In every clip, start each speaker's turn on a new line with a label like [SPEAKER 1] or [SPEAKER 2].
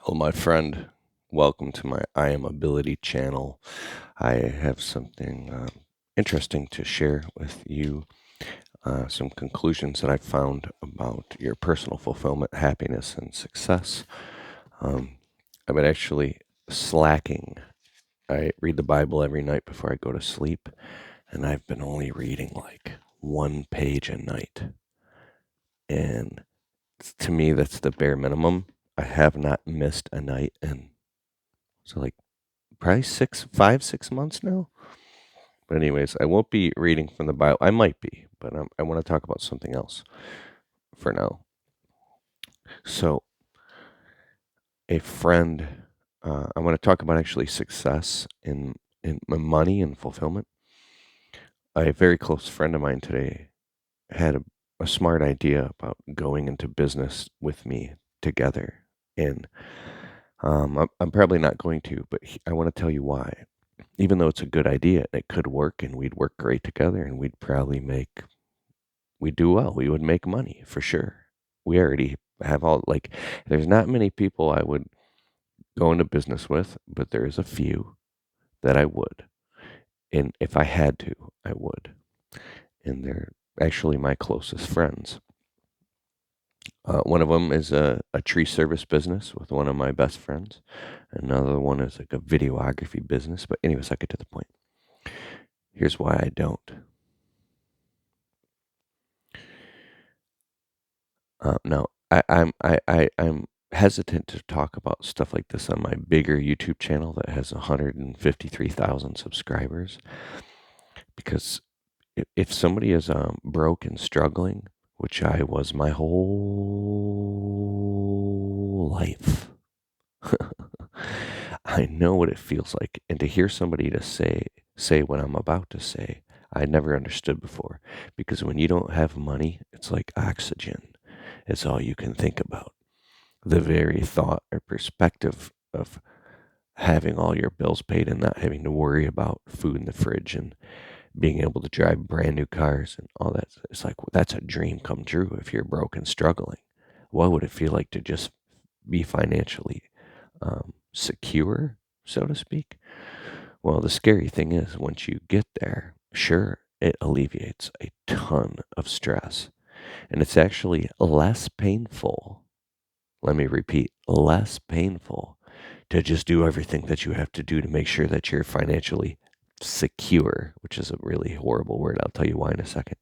[SPEAKER 1] Well, my friend, welcome to my I Am Ability channel. I have something interesting to share with you, some conclusions that I found about your personal fulfillment, happiness, and success. Um, I've been actually slacking. I read the Bible every night before I go to sleep, and I've been only reading like one page a night. And to me, that's the bare minimum. I have not missed a night in like probably 6 months now. But anyways, I won't be reading from the Bible. I might be, but I want to talk about something else for now. So, a friend, I want to talk about actually success in money and fulfillment. A very close friend of mine today had a smart idea about going into business with me together, and I'm probably not going to, but I want to tell you why. Even though it's a good idea and it could work and we'd work great together and we'd do well. We would make money for sure. We already have there's not many people I would go into business with, but there's a few that I would. And if I had to, I would. And they're actually my closest friends. One of them is a tree service business with one of my best friends. Another one is like a videography business. But anyways, I'll get to the point. Here's why I don't. No, I'm hesitant to talk about stuff like this on my bigger YouTube channel that has 153,000 subscribers because if somebody is broke and struggling, which I was my whole life, I know what it feels like, and to hear somebody to say what I'm about to say, I never understood before because when you don't have money, it's like oxygen. It's all you can think about. The very thought or perspective of having all your bills paid and not having to worry about food in the fridge and being able to drive brand new cars and all that. It's like, well, that's a dream come true if you're broke and struggling. What would it feel like to just be financially secure, so to speak? Well, the scary thing is once you get there, sure, it alleviates a ton of stress. And it's actually less painful. Let me repeat, less painful to just do everything that you have to do to make sure that you're financially secure, which is a really horrible word. I'll tell you why in a second,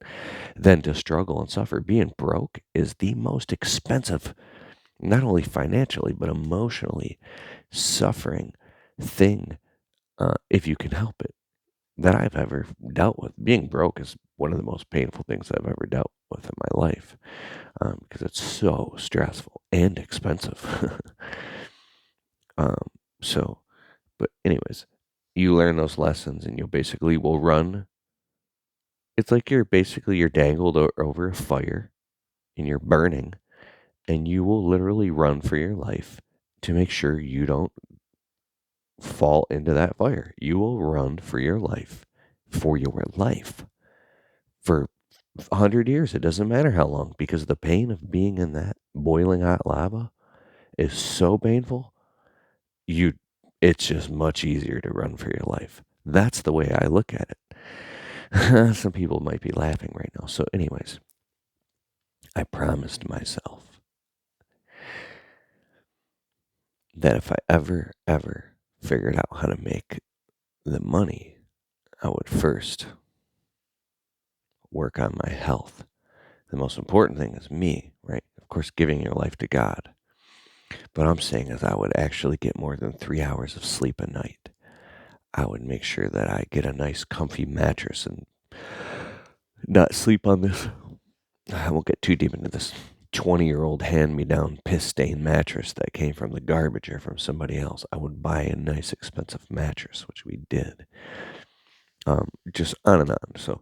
[SPEAKER 1] than to struggle and suffer. Being broke is the most expensive, not only financially, but emotionally suffering thing, if you can help it, that I've ever dealt with. Being broke is one of the most painful things I've ever dealt with in my life because it's so stressful and expensive. um, so, but anyways, you learn those lessons and you basically will run. It's like you're dangled over a fire and you're burning, and you will literally run for your life to make sure you don't fall into that fire. You will run for your life, for 100 years. It doesn't matter how long, because the pain of being in that boiling hot lava is so painful. You, it's just much easier to run for your life. That's the way I look at it. Some people might be laughing right now. So, anyways, I promised myself that if I ever figured out how to make the money, I would first work on my health. The most important thing is me, right? Of course, giving your life to God. But I'm saying is I would actually get more than 3 hours of sleep a night. I would make sure that I get a nice comfy mattress and not sleep on this. I won't get too deep into this 20-year-old hand-me-down piss-stained mattress that came from the garbage or from somebody else. I would buy a nice expensive mattress, which we did. Just on and on.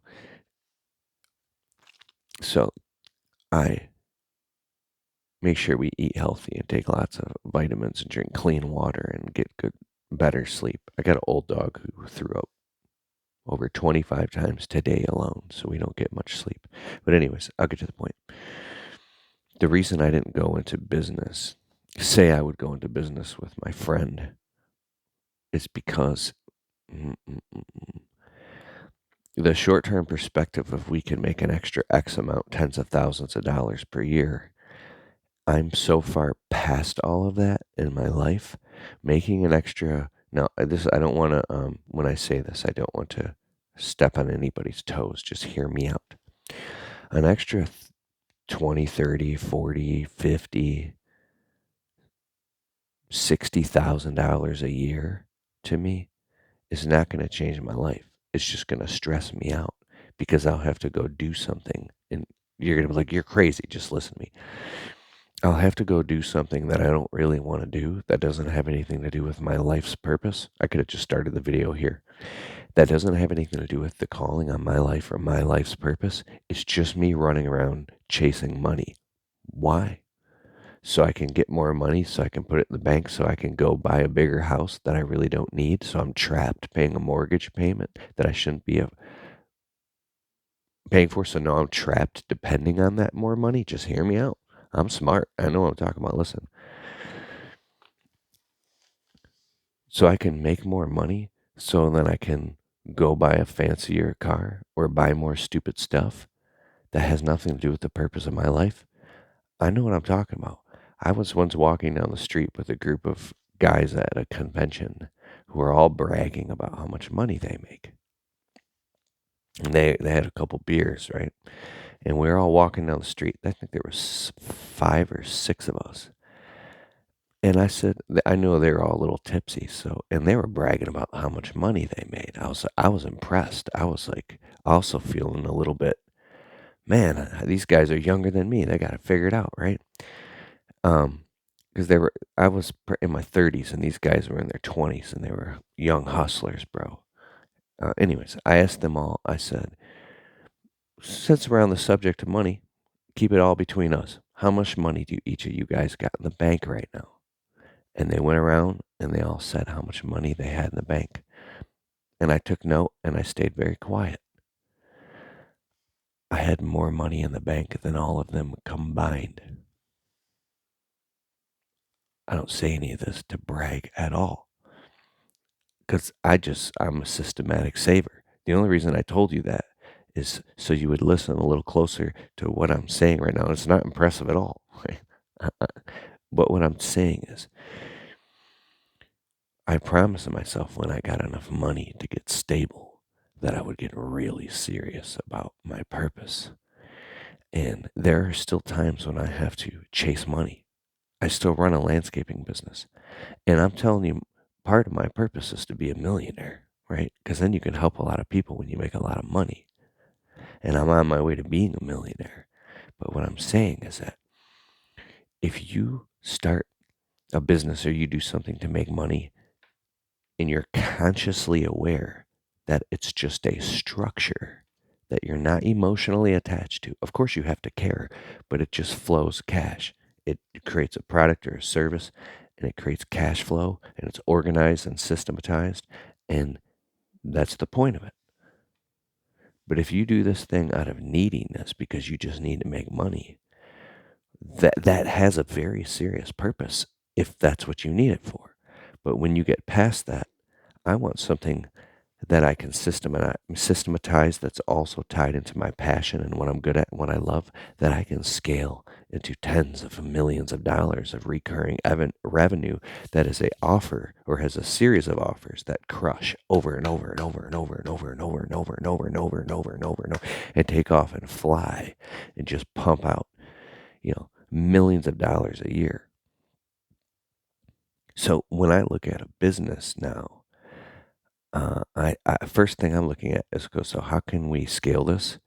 [SPEAKER 1] So I make sure we eat healthy and take lots of vitamins and drink clean water and get better sleep. I got an old dog who threw up over 25 times today alone, so we don't get much sleep. But anyways, I'll get to the point. The reason I didn't go into business say I would go into business with my friend is because mm, mm, mm, mm, the short-term perspective of we can make an extra X amount, tens of thousands of dollars per year. I'm so far past all of that in my life. Making an extra now, this I don't want to. When I say this, I don't want to step on anybody's toes. Just hear me out. An extra 20, 30, 40, 50, $60,000 a year to me is not going to change my life. It's just going to stress me out because I'll have to go do something. And you're going to be like, you're crazy. Just listen to me. I'll have to go do something that I don't really want to do that doesn't have anything to do with my life's purpose. I could have just started the video here. That doesn't have anything to do with the calling on my life or my life's purpose. It's just me running around chasing money. Why? So I can get more money, so I can put it in the bank, so I can go buy a bigger house that I really don't need. So I'm trapped paying a mortgage payment that I shouldn't be paying for. So now I'm trapped depending on that more money. Just hear me out. I'm smart. I know what I'm talking about. Listen. So I can make more money, so then I can go buy a fancier car or buy more stupid stuff that has nothing to do with the purpose of my life. I know what I'm talking about. I was once walking down the street with a group of guys at a convention who were all bragging about how much money they make. And they had a couple beers, right? And we were all walking down the street. I think there was 5 or 6 of us. And I said, I know they were all a little tipsy, so and they were bragging about how much money they made. I was impressed. I was like also feeling a little bit, man, these guys are younger than me. They got it figured out, right? Um, because I was in my 30s and these guys were in their 20s and they were young hustlers, bro. Anyways, I asked them all. I said, since we're on the subject of money, keep it all between us. How much money do each of you guys got in the bank right now? And they went around and they all said how much money they had in the bank. And I took note and I stayed very quiet. I had more money in the bank than all of them combined. I don't say any of this to brag at all because I'm a systematic saver. The only reason I told you that is so you would listen a little closer to what I'm saying right now. It's not impressive at all. But what I'm saying is, I promised myself when I got enough money to get stable that I would get really serious about my purpose. And there are still times when I have to chase money. I still run a landscaping business. And I'm telling you, part of my purpose is to be a millionaire, right? Because then you can help a lot of people when you make a lot of money. And I'm on my way to being a millionaire. But what I'm saying is that if you start a business or you do something to make money and you're consciously aware that it's just a structure that you're not emotionally attached to. Of course, you have to care, but it just flows cash. It creates a product or a service and it creates cash flow and it's organized and systematized. And that's the point of it. But if you do this thing out of neediness because you just need to make money, that has a very serious purpose if that's what you need it for. But when you get past that, I want something that I can systematize that's also tied into my passion and what I'm good at and what I love, that I can scale into tens of millions of dollars of recurring revenue that is a offer or has a series of offers that crush over and over and over and over and over and over and over and over and over and over and over and over and take off and fly and just pump out, millions of dollars a year. So when I look at a business now, I first thing I'm looking at is so how can we scale this?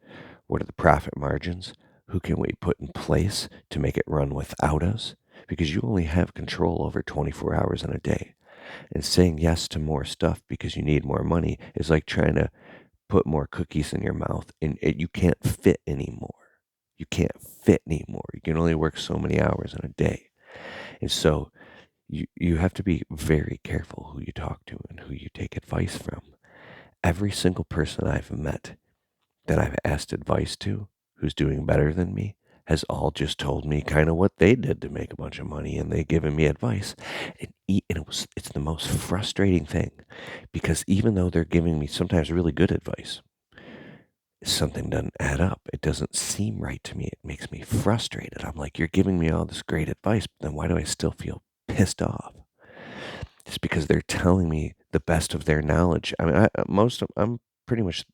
[SPEAKER 1] What are the profit margins? Who can we put in place to make it run without us? Because you only have control over 24 hours in a day. And saying yes to more stuff because you need more money is like trying to put more cookies in your mouth and you can't fit anymore. You can't fit anymore. You can only work so many hours in a day. And so you have to be very careful who you talk to and who you take advice from. Every single person I've met that I've asked advice to who's doing better than me has all just told me kind of what they did to make a bunch of money, and they given me advice. And it's the most frustrating thing because even though they're giving me sometimes really good advice, something doesn't add up. It doesn't seem right to me. It makes me frustrated. I'm like, you're giving me all this great advice, but then why do I still feel pissed off? It's because they're telling me the best of their knowledge. I mean, I'm pretty much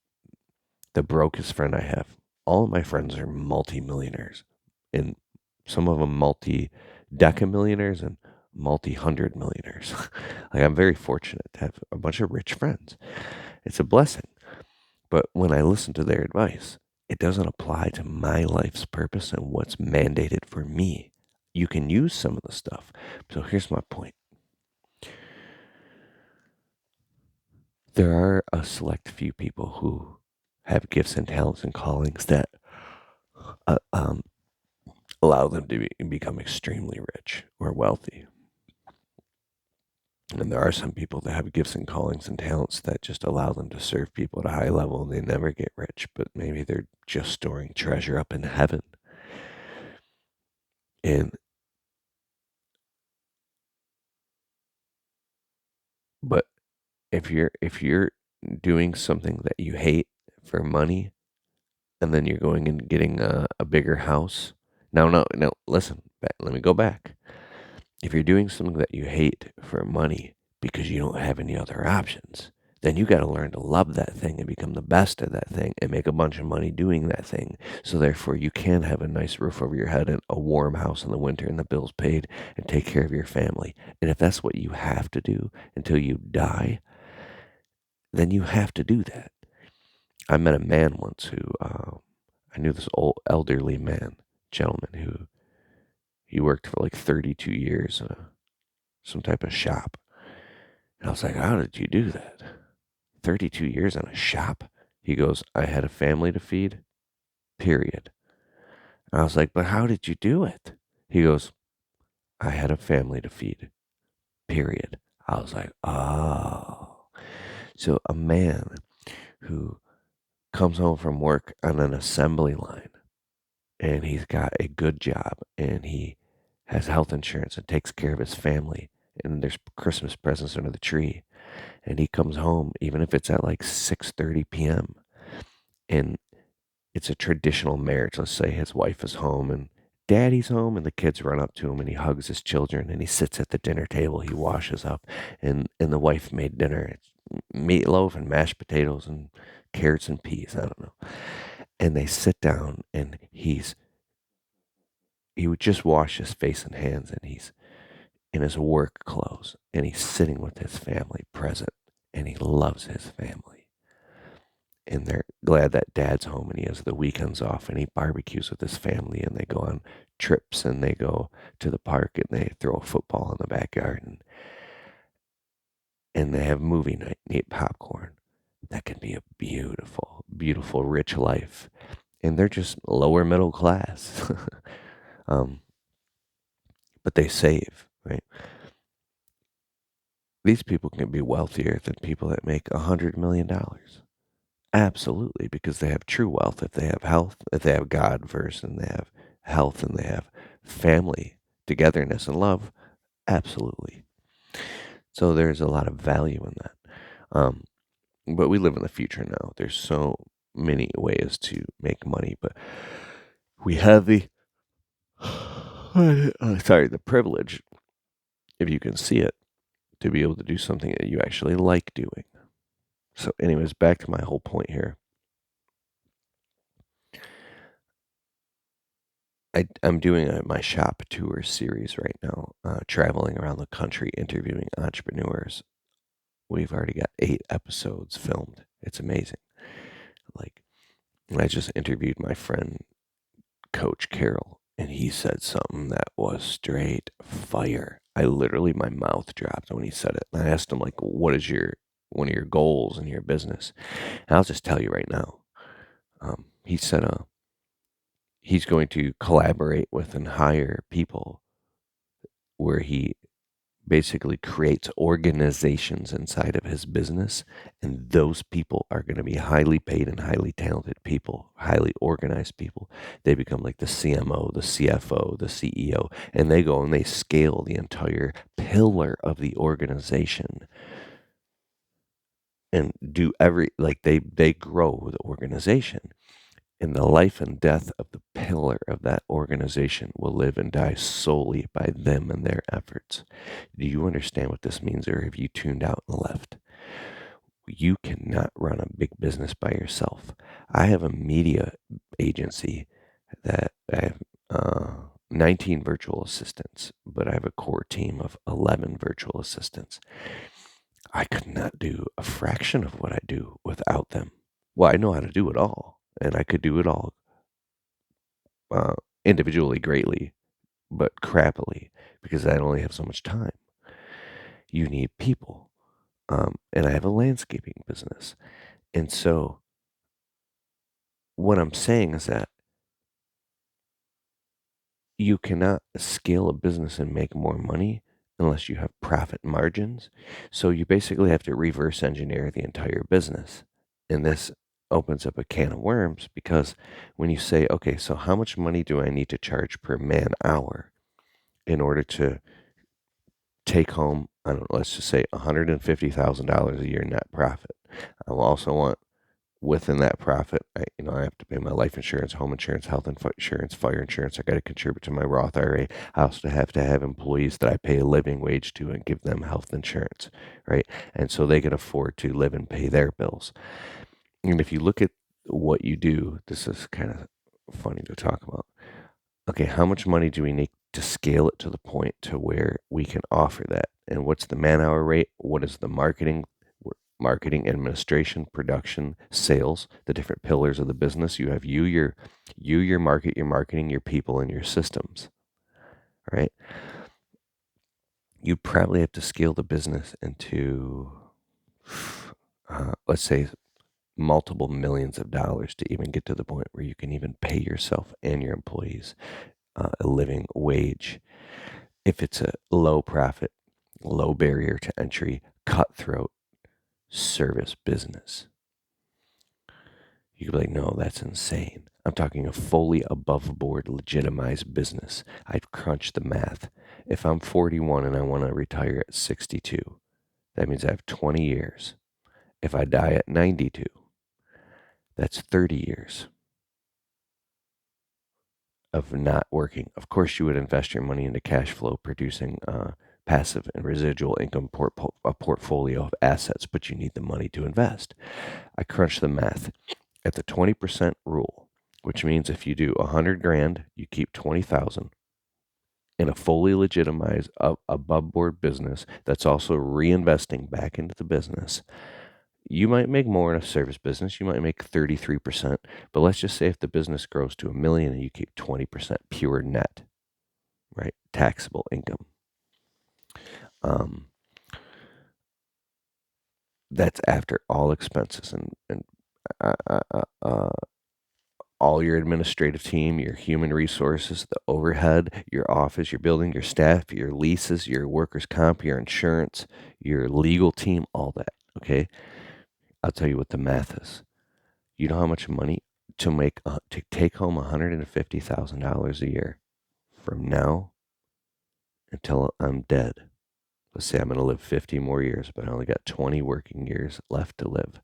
[SPEAKER 1] the brokest friend I have. All of my friends are multi-millionaires, and some of them multi-decamillionaires and multi-hundred millionaires. Like, I'm very fortunate to have a bunch of rich friends. It's a blessing. But when I listen to their advice, it doesn't apply to my life's purpose and what's mandated for me. You can use some of the stuff. So here's my point. There are a select few people who have gifts and talents and callings that uh, um, allow them to become extremely rich or wealthy. And there are some people that have gifts and callings and talents that just allow them to serve people at a high level and they never get rich, but maybe they're just storing treasure up in heaven. And but if you're doing something that you hate for money and then you're going and getting a bigger house. No, no, no, listen, let me go back. If you're doing something that you hate for money because you don't have any other options, then you got to learn to love that thing and become the best at that thing and make a bunch of money doing that thing. So therefore you can have a nice roof over your head and a warm house in the winter and the bills paid and take care of your family. And if that's what you have to do until you die, then you have to do that. I met a man once who, I knew this old elderly gentleman who he worked for like 32 years in some type of shop. And I was like, how did you do that? 32 years in a shop? He goes, I had a family to feed, period. And I was like, but how did you do it? He goes, I had a family to feed, period. I was like, oh. So a man who comes home from work on an assembly line and he's got a good job and he has health insurance and takes care of his family and there's Christmas presents under the tree and he comes home even if it's at like 6:30 p.m. and it's a traditional marriage. Let's say his wife is home and daddy's home and the kids run up to him and he hugs his children and he sits at the dinner table. He washes up and the wife made dinner. It's meatloaf and mashed potatoes and carrots and peas. I don't know. And they sit down and he would just wash his face and hands and he's in his work clothes and he's sitting with his family present and he loves his family. And they're glad that dad's home and he has the weekends off and he barbecues with his family and they go on trips and they go to the park and they throw a football in the backyard and they have movie night and eat popcorn. That can be a beautiful, beautiful, rich life. And they're just lower middle class. um, but they save, right? These people can be wealthier than people that make $100 million. Absolutely, because they have true wealth. If they have health, if they have God first, and they have health, and they have family, togetherness, and love, absolutely. So there's a lot of value in that. Um, but we live in the future now. There's so many ways to make money, but we have the the privilege, if you can see it, to be able to do something that you actually like doing. So, anyways, back to my whole point here. I'm doing my shop tour series right now, traveling around the country interviewing entrepreneurs. We've already got 8 episodes filmed. It's amazing. Like, I just interviewed my friend, Coach Carroll, and he said something that was straight fire. My mouth dropped when he said it. And I asked him, like, what is one of your goals in your business? And I'll just tell you right now. He said, he's going to collaborate with and hire people where he basically creates organizations inside of his business, and those people are going to be highly paid and highly talented people, highly organized people. They become like the CMO, the CFO, the CEO, and they go and they scale the entire pillar of the organization and do they grow the organization. And the life and death of the pillar of that organization will live and die solely by them and their efforts. Do you understand what this means, or have you tuned out and left? You cannot run a big business by yourself. I have a media agency that I have 19 virtual assistants, but I have a core team of 11 virtual assistants. I could not do a fraction of what I do without them. Well, I know how to do it all, and I could do it all uh, individually greatly, but crappily because I only have so much time. You need people. And I have a landscaping business. And so what I'm saying is that you cannot scale a business and make more money unless you have profit margins. So you basically have to reverse engineer the entire business. And this opens up a can of worms because when you say, okay, so how much money do I need to charge per man hour in order to take home, I don't know, let's just say $150,000 a year net profit. I will also want within that profit, I have to pay my life insurance, home insurance, health insurance, fire insurance. I got to contribute to my Roth IRA. I also have to have employees that I pay a living wage to and give them health insurance, right? And so they can afford to live and pay their bills. And if you look at what you do, this is kind of funny to talk about. Okay, how much money do we need to scale it to the point to where we can offer that? And what's the man hour rate? What is the marketing, administration, production, sales, the different pillars of the business? You have your market, your marketing, your people, and your systems, right? You probably have to scale the business into, let's say, multiple millions of dollars to even get to the point where you can even pay yourself and your employees a living wage. If it's a low profit, low barrier to entry, cutthroat service business, you could be like, no, that's insane. I'm talking a fully above board legitimized business. I've crunched the math. If I'm 41 and I want to retire at 62, that means I have 20 years. If I die at 92, that's 30 years of not working. Of course, you would invest your money into cash flow producing passive and residual income a portfolio of assets, but you need the money to invest. I crunched the math at the 20% rule, which means if you do 100 grand, you keep 20,000 in a fully legitimized above board business that's also reinvesting back into the business. You might make more in a service business. You might make 33%, but let's just say if the business grows to $1 million and you keep 20% pure net, right? Taxable income. Um, that's after all expenses and uh, uh, uh, uh, all your administrative team, your human resources, the overhead, your office, your building, your staff, your leases, your workers' comp, your insurance, your legal team, all that. Okay. I'll tell you what the math is. You know how much money to take home $150,000 a year from now until I'm dead. Let's say I'm going to live 50 more years, but I only got 20 working years left to live.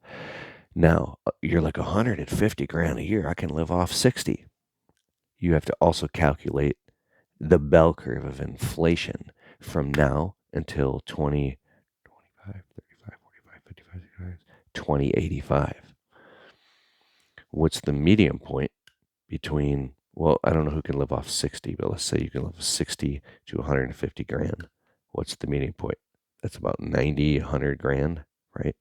[SPEAKER 1] Now, you're like 150 grand a year. I can live off 60. You have to also calculate the bell curve of inflation from now until 2025, 35, 45, 55, 65, 2085. What's the medium point between, well, I don't know who can live off 60, but let's say you can live 60 to 150 grand. What's the median point? That's about 90, 100 grand, right?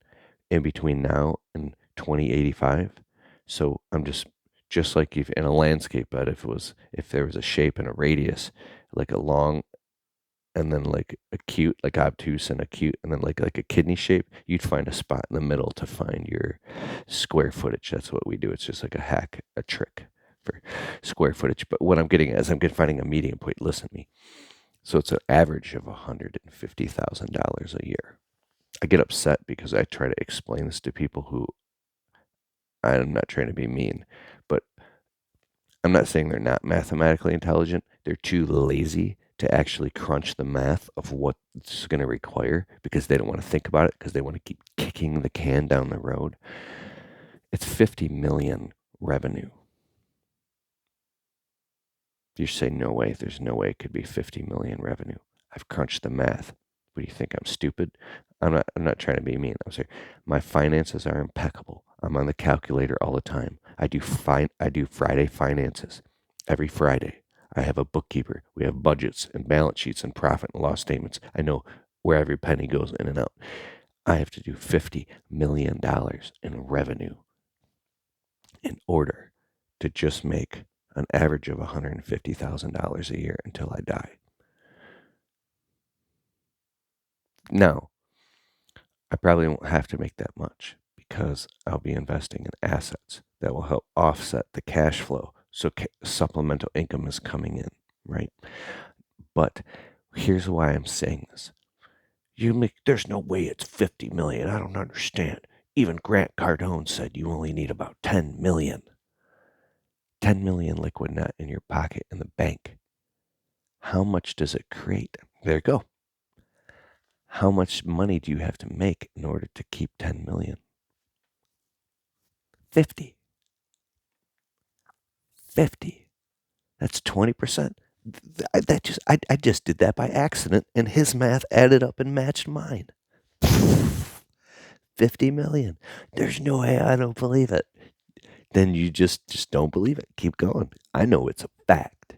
[SPEAKER 1] In between now and 2085. So I'm just like if in a landscape bed, if there was a shape and a radius, like a long and then like acute, like obtuse and acute, and then like a kidney shape, you'd find a spot in the middle to find your square footage. That's what we do. It's just like a hack, a trick for square footage. But what I'm getting at is finding a medium point. Listen to me. So it's an average of $150,000 a year. I get upset because I try to explain this to people who, I'm not trying to be mean, but I'm not saying they're not mathematically intelligent. They're too lazy to actually crunch the math of what it's going to require because they don't want to think about it because they want to keep kicking the can down the road. It's 50 million revenue. You say, no way, there's no way it could be 50 million revenue. I've crunched the math. What do you think? I'm stupid? I'm not trying to be mean. I'm saying my finances are impeccable. I'm on the calculator all the time. I do Friday finances every Friday. I have a bookkeeper. We have budgets and balance sheets and profit and loss statements. I know where every penny goes in and out. I have to do $50 million in revenue in order to just make an average of $150,000 a year until I die. Now, I probably won't have to make that much because I'll be investing in assets that will help offset the cash flow. So supplemental income is coming in, right? But here's why I'm saying this. There's no way it's 50 million. I don't understand. Even Grant Cardone said you only need about 10 million. 10 million liquid net in your pocket in the bank. How much does it create? There you go. How much money do you have to make in order to keep 10 million? 50. 50. That's 20%. I just did that by accident and his math added up and matched mine. 50 million. There's no way I don't believe it. Then you just don't believe it. Keep going. I know it's a fact.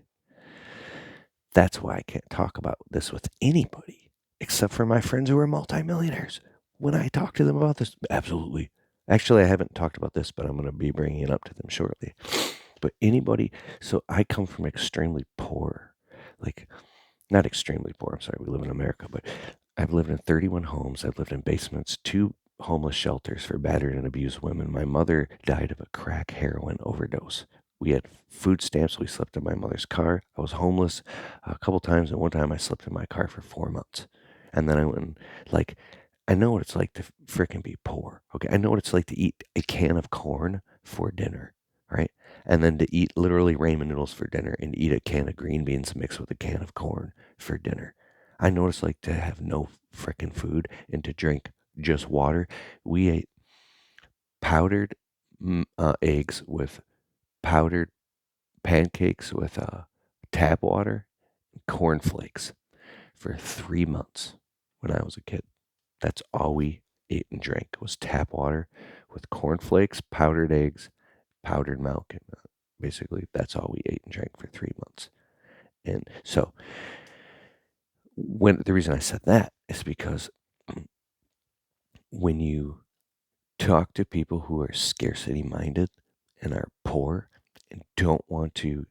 [SPEAKER 1] That's why I can't talk about this with anybody except for my friends who are multimillionaires. When I talk to them about this, absolutely. Actually, I haven't talked about this, but I'm going to be bringing it up to them shortly. But anybody, so I come from extremely poor, like not extremely poor. I'm sorry, we live in America, but I've lived in 31 homes. I've lived in basements, 2 homeless shelters for battered and abused women. My mother died of a crack heroin overdose. We had food stamps. We slept in my mother's car. I was homeless a couple times, and one time I slept in my car for 4 months. And then I went and, like, I know what it's like to freaking be poor. Okay, I know what it's like to eat a can of corn for dinner, right? And then to eat literally ramen noodles for dinner and eat a can of green beans mixed with a can of corn for dinner. I know what it's like to have no freaking food and to drink just water. We ate powdered eggs with powdered pancakes with tap water, cornflakes for 3 months when I was a kid. That's all we ate and drank was tap water with cornflakes, powdered eggs, powdered milk, and basically that's all we ate and drank for 3 months. And so, when the reason I said that is because when you talk to people who are scarcity minded and are poor and don't want to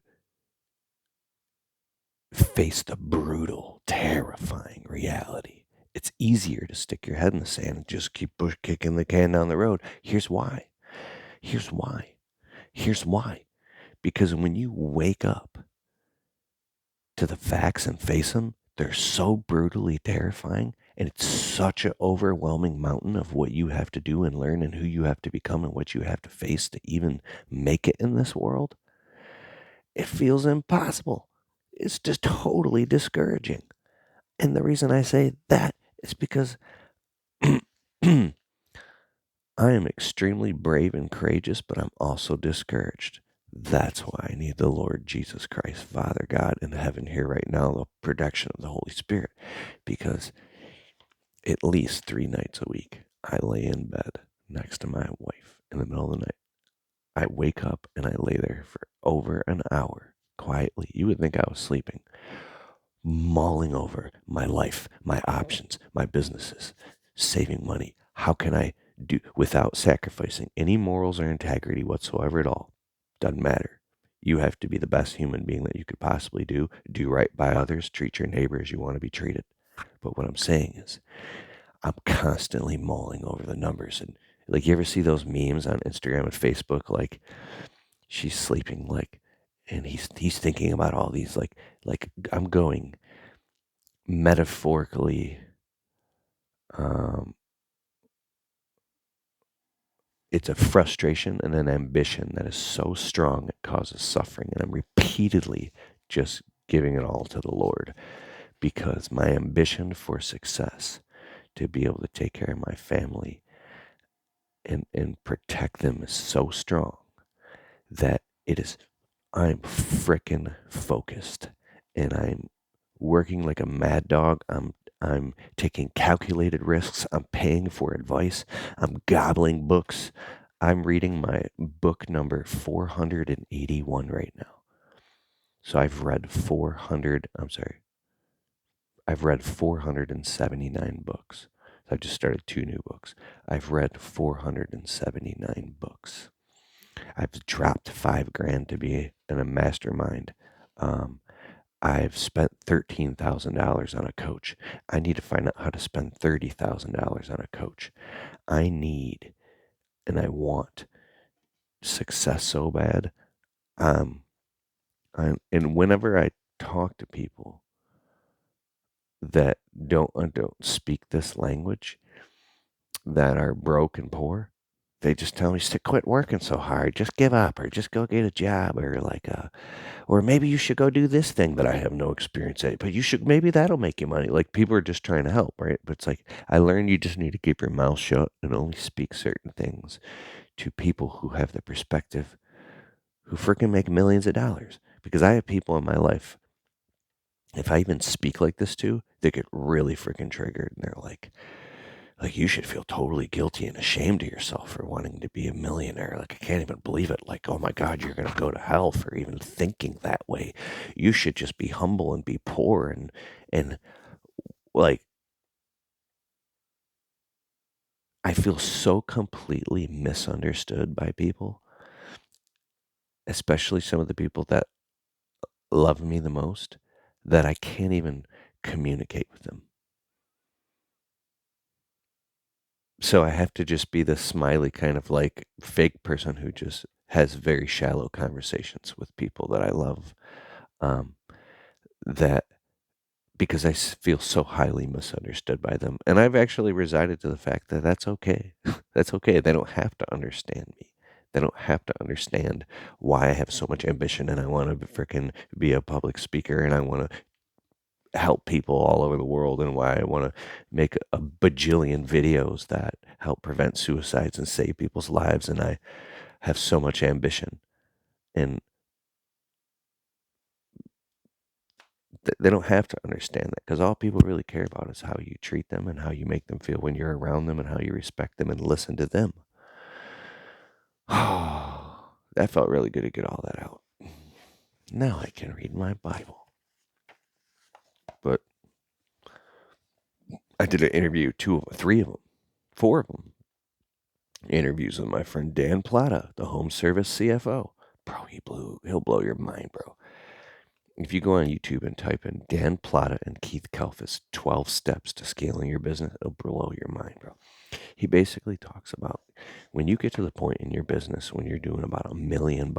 [SPEAKER 1] face the brutal, terrifying reality, it's easier to stick your head in the sand and just keep kicking the can down the road. Here's why. Here's why. Here's why. Because when you wake up to the facts and face them, they're so brutally terrifying. And it's such an overwhelming mountain of what you have to do and learn and who you have to become and what you have to face to even make it in this world. It feels impossible. It's just totally discouraging. And the reason I say that is because I am extremely brave and courageous, but I'm also discouraged. That's why I need the Lord Jesus Christ, Father God in heaven here right now, the protection of the Holy Spirit, because at least 3 nights a week, I lay in bed next to my wife in the middle of the night. I wake up and I lay there for over an hour quietly. You would think I was sleeping, mulling over my life, my options, my businesses, saving money. How can I do without sacrificing any morals or integrity whatsoever at all? Doesn't matter. You have to be the best human being that you could possibly do right by others, treat your neighbor as you want to be treated. But what I'm saying is, I'm constantly mulling over the numbers. And like, you ever see those memes on Instagram and Facebook? Like, she's sleeping, like, and he's thinking about all these, like I'm going metaphorically, um, it's a frustration and an ambition that is so strong it causes suffering. And I'm repeatedly just giving it all to the Lord because my ambition for success, to be able to take care of my family and protect them, is so strong that it is, I'm frickin' focused and I'm working like a mad dog. I'm taking calculated risks. I'm paying for advice. I'm gobbling books. I'm reading my book number 481 right now. So I've read 479 books. I've just started 2 new books. I've read 479 books. I've dropped 5 grand to be in a mastermind. Um, I've spent $13,000 on a coach. I need to find out how to spend $30,000 on a coach. I need and I want success so bad. Um, and whenever I talk to people that don't speak this language, that are broke and poor, they just tell me to quit working so hard, just give up, or just go get a job, or or maybe you should go do this thing that I have no experience at, but you should, maybe that'll make you money. Like people are just trying to help, right? But it's like, I learned you just need to keep your mouth shut and only speak certain things to people who have the perspective, who freaking make millions of dollars. Because I have people in my life, if I even speak like this to, they get really freaking triggered and they're like you should feel totally guilty and ashamed of yourself for wanting to be a millionaire. Like I can't even believe it. Like, oh my God, you're gonna go to hell for even thinking that way. You should just be humble and be poor and like I feel so completely misunderstood by people, especially some of the people that love me the most, that I can't even communicate with them. So I have to just be the smiley kind of like fake person who just has very shallow conversations with people that I love. Um, that because feel so highly misunderstood by them, and I've actually resided to the fact that that's okay. That's okay. They don't have to understand me. They don't have to understand why I have so much ambition and I want to freaking be a public speaker and I want to help people all over the world and why I want to make a bajillion videos that help prevent suicides and save people's lives. And I have so much ambition. And they don't have to understand that because all people really care about is how you treat them and how you make them feel when you're around them and how you respect them and listen to them. Oh, that felt really good to get all that out. Now I can read my Bible. But I did an interview, three of them, four of them. Interviews with my friend Dan Plata, the home service CFO. Bro, he'll blow your mind, bro. If you go on YouTube and type in Dan Plata and Keith Kalfas 12 steps to scaling your business, it'll blow your mind, bro. He basically talks about when you get to the point in your business when you're doing about $1 million,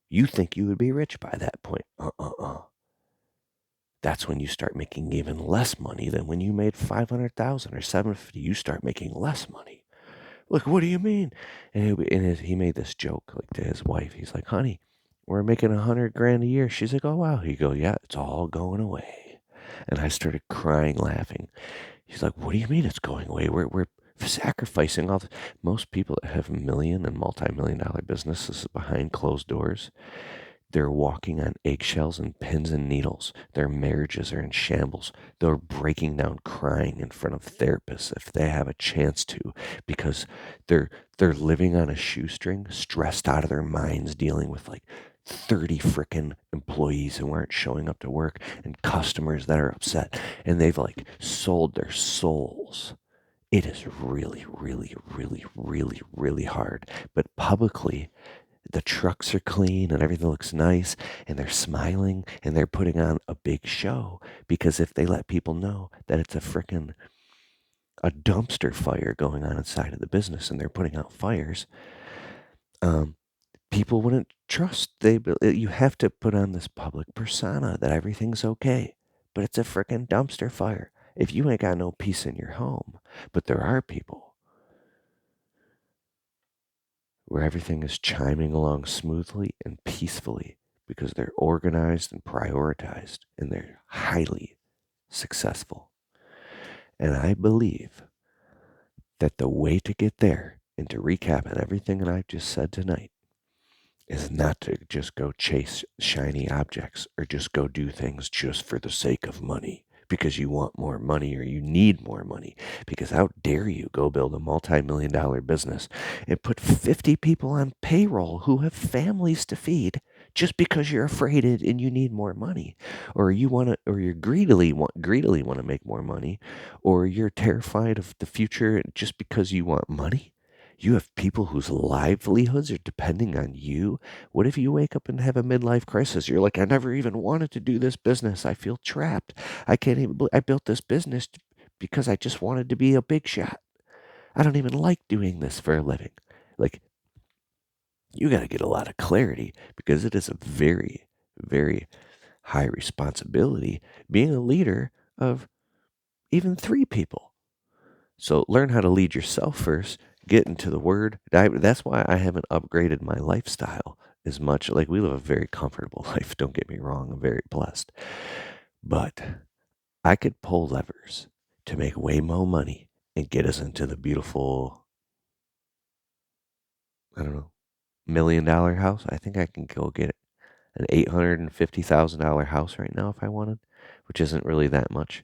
[SPEAKER 1] you think you would be rich by that point. That's when you start making even less money than when you made 500,000 or 750. You start making less money. Look, what do you mean? He made this joke like to his wife. He's like, honey, we're making 100 grand a year. She's like, oh wow. He goes, yeah, it's all going away. And I started crying, laughing. He's like, what do you mean it's going away? We're sacrificing all the, most people that have million and multi-million dollar businesses behind closed doors, they're walking on eggshells and pins and needles. Their marriages are in shambles. They're breaking down crying in front of therapists if they have a chance to, because they're they're living on a shoestring, stressed out of their minds, dealing with like 30 frickin' employees who aren't showing up to work and customers that are upset, and they've like sold their souls. It is really, really, really, really, really hard. But publicly, the trucks are clean and everything looks nice and they're smiling and they're putting on a big show, because if they let people know that it's a dumpster fire going on inside of the business and they're putting out fires, um, people wouldn't trust. You have to put on this public persona that everything's okay. but it's a frickin' dumpster fire if you ain't got no peace in your home. But there are people where everything is chiming along smoothly and peacefully because they're organized and prioritized and they're highly successful. And I believe that the way to get there, and to recap on everything that I've just said tonight, is not to just go chase shiny objects or just go do things just for the sake of money because you want more money or you need more money. Because how dare you go build a multi-million-dollar business and put 50 people on payroll who have families to feed just because you're afraid and you need more money, or you want to, or you greedily want to make more money, or you're terrified of the future just because you want money. You have people whose livelihoods are depending on you. What if you wake up and have a midlife crisis? You're like, I never even wanted to do this business. I feel trapped. I can't even, I built this business because I just wanted to be a big shot. I don't even like doing this for a living. Like, you got to get a lot of clarity because it is a very, very high responsibility being a leader of even 3 people. So learn how to lead yourself first, get into the word. That's why I haven't upgraded my lifestyle as much. Like, we live a very comfortable life. Don't get me wrong. I'm very blessed. But I could pull levers to make way more money and get us into the beautiful, I don't know, $1 million house. I think I can go get an $850,000 house right now if I wanted, which isn't really that much.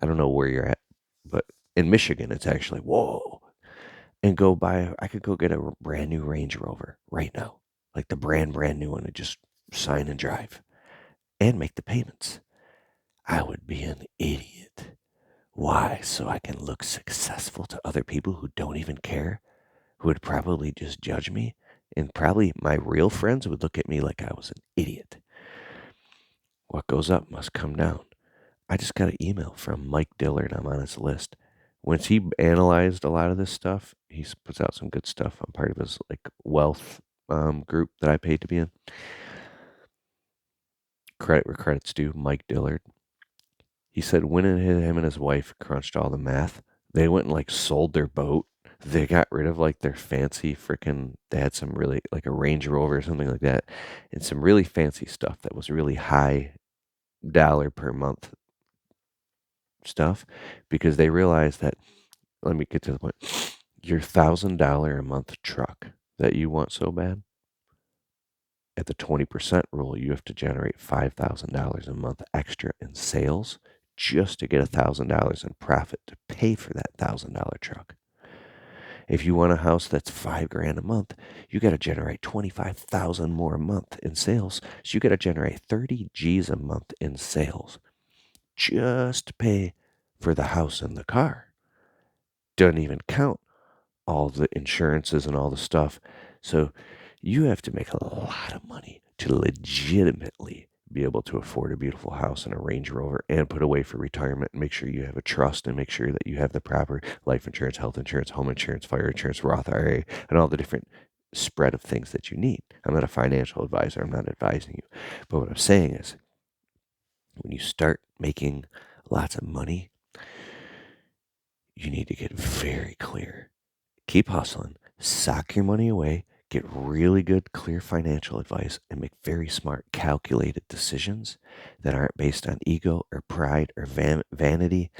[SPEAKER 1] I don't know where you're at, but in Michigan, it's actually, whoa. And I could go get a brand new Range Rover right now, like the brand new one, and just sign and drive and make the payments. I would be an idiot. Why? So I can look successful to other people who don't even care, who would probably just judge me. And probably my real friends would look at me like I was an idiot. What goes up must come down. I just got an email from Mike Dillard. I'm on his list. Once he analyzed a lot of this stuff, he puts out some good stuff. I'm part of his like wealth group that I paid to be in. Credit where credit's due, Mike Dillard. He said when him and his wife crunched all the math, they went and like sold their boat. They got rid of like their fancy freaking. They had some really like a Range Rover or something like that, and some really fancy stuff that was really high dollar per month stuff, because they realized that, let me get to the point. Your $1,000 a month truck that you want so bad, at the 20% rule, you have to generate $5,000 a month extra in sales just to get $1,000 in profit to pay for that $1,000 truck. If you want a house that's $5,000 a month, you got to generate 25,000 more a month in sales. So you got to generate 30 G's a month in sales just to pay for the house and the car. Doesn't even count all the insurances and all the stuff. So you have to make a lot of money to legitimately be able to afford a beautiful house and a Range Rover and put away for retirement and make sure you have a trust and make sure that you have the proper life insurance, health insurance, home insurance, fire insurance, Roth IRA, and all the different spread of things that you need. I'm not a financial advisor. I'm not advising you. But what I'm saying is, when you start making lots of money, you need to get very clear. Keep hustling, sock your money away, get really good, clear financial advice, and make very smart, calculated decisions that aren't based on ego or pride or vanity.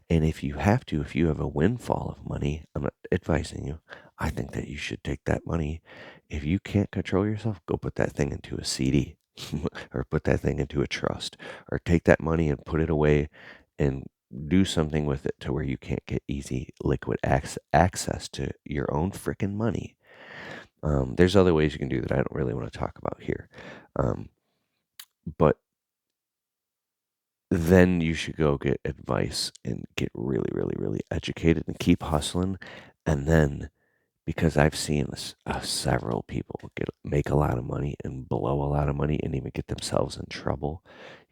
[SPEAKER 1] And if you have to, if you have a windfall of money, I'm not advising you. I think that you should take that money. If you can't control yourself, go put that thing into a CD or put that thing into a trust or take that money and put it away and do something with it to where you can't get easy liquid access to your own freaking money. There's other ways you can do that I don't really want to talk about here. But then you should go get advice and get really, really, really educated and keep hustling. And then, because I've seen this, several people make a lot of money and blow a lot of money and even get themselves in trouble.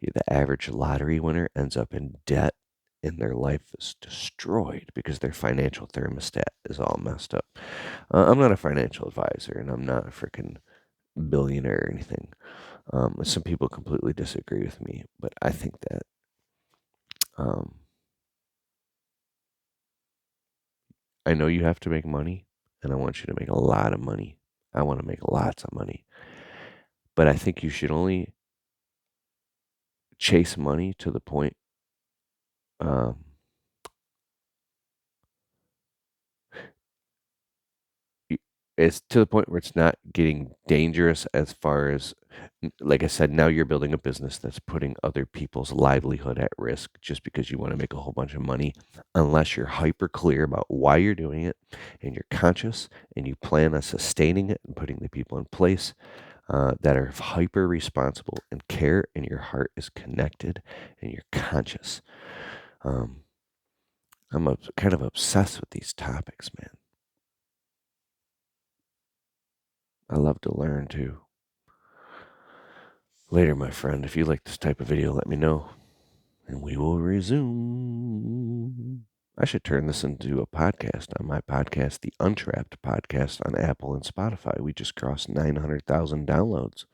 [SPEAKER 1] The average lottery winner ends up in debt and their life is destroyed because their financial thermostat is all messed up. I'm not a financial advisor and I'm not a freaking billionaire or anything. Some people completely disagree with me, but I think that Um, I know you have to make money, and I want you to make a lot of money. I want to make lots of money. But I think you should only chase money to the point um, it's to the point where it's not getting dangerous as far as, like I said, now you're building a business that's putting other people's livelihood at risk just because you want to make a whole bunch of money, unless you're hyper clear about why you're doing it and you're conscious and you plan on sustaining it and putting the people in place that are hyper responsible and care, and your heart is connected and you're conscious. Um, kind of obsessed with these topics, man. I love to learn too. Later, my friend, if you like this type of video, let me know, and we will resume. I should turn this into a podcast on my podcast, the Untrapped podcast on Apple and Spotify. We just crossed 900,000 downloads.